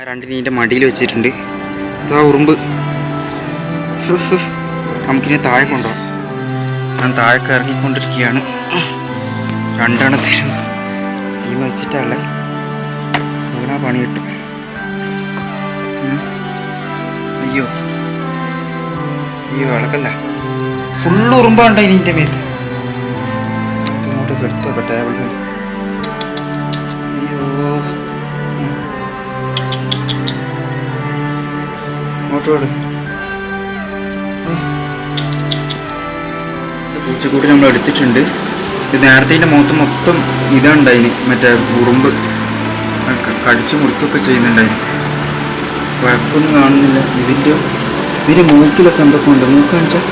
ഞാൻ രണ്ടിനെ ഇതിൻ്റെ മടിയിൽ വെച്ചിട്ടുണ്ട്. ഇതാ ഉറുമ്പ്. നമുക്കിനി താഴെ കൊണ്ടുപോകാം. ഞാൻ താഴേക്ക് ഇറങ്ങിക്കൊണ്ടിരിക്കുകയാണ്. രണ്ടെണ്ണത്തിനും ഈ വെച്ചിട്ടുള്ള വീണാ പണി കിട്ടും. അയ്യോ അയ്യോ ഇളക്കല്ല, ഫുള്ള് ഉറുമ്പാണ്ട ഇനി ഇതിൻ്റെ മേത്ത്. ഇങ്ങോട്ടേക്ക് എടുത്തു നോക്കാം ടേബിളിൽ. അയ്യോ ഇങ്ങോട്ടോട്. പൂച്ചക്കൂടി നമ്മൾ എടുത്തിട്ടുണ്ട്. ഇത് നേരത്തെ ഇതിൻ്റെ മുഖത്ത് മൊത്തം ഇതുണ്ടായിന്, മറ്റേ ഉറുമ്പ് കടിച്ചു മുറിക്കൊക്കെ ചെയ്യുന്നുണ്ടായിന്. കുഴപ്പമൊന്നും കാണുന്നില്ല. ഇതിൻ്റെ മൂക്കിലൊക്കെ എന്തൊക്കെ ഉണ്ട്. മൂക്ക് കാണിച്ചാൽ